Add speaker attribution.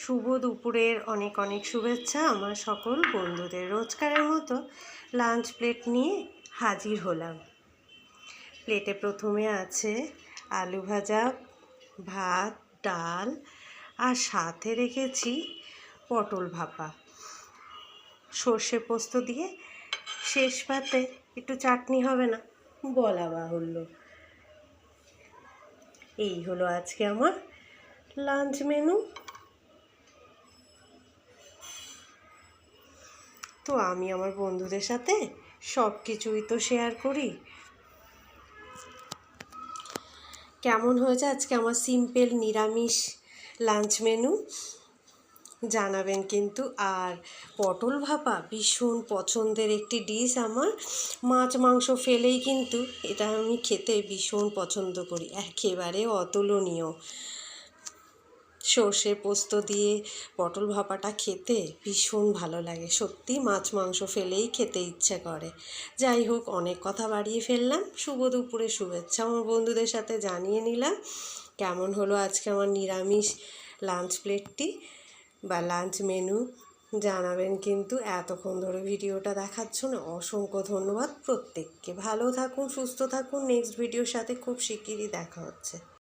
Speaker 1: শুভ দুপুরের অনেক অনেক শুভেচ্ছা আমার সকল বন্ধুদের। রোজকারের মতো লাঞ্চ প্লেট নিয়ে হাজির হলাম। প্লেটে প্রথমে আছে আলু ভাজা, ভাত, ডাল আর সাথে রেখেছি পটল ভাপা, সর্ষে পোস্ত দিয়ে। শেষ পাতে একটু চাটনি হবে না বলা বাহুল্য। এই হলো আজকে আমার লাঞ্চ মেনু। তো আমি আমার বন্ধুদের সাথে সব কিছুই তো শেয়ার করি। কেমন হয়েছে আজকে আমার সিম্পল নিরামিষ লাঞ্চ মেনু জানাবেন কিন্তু। আর পটল ভাপা ভীষণ পছন্দের একটি ডিশ আমার। মাছ মাংস ফেলেই কিন্তু এটা আমি খেতে ভীষণ পছন্দ করি, একেবারে অতুলনীয়। সর্ষে পোস্ত দিয়ে পটল ভাপাটা খেতে ভীষণ ভালো লাগে, সত্যি মাছ মাংস ফেলেই খেতে ইচ্ছে করে। যাই হোক, অনেক কথা বাড়িয়ে ফেললাম। শুভ দুপুরে শুভেচ্ছা আমার বন্ধুদের সাথে জানিয়ে নিলাম। কেমন হলো আজকে আমার নিরামিষ লাঞ্চ প্লেটটি বা লাঞ্চ মেনু জানাবেন কিন্তু। এতক্ষণ ধরে ভিডিওটা দেখার জন্য অসংখ্য ধন্যবাদ প্রত্যেককে। ভালো থাকুন, সুস্থ থাকুন। নেক্সট ভিডিওর সাথে খুব শিগগিরই দেখা হচ্ছে।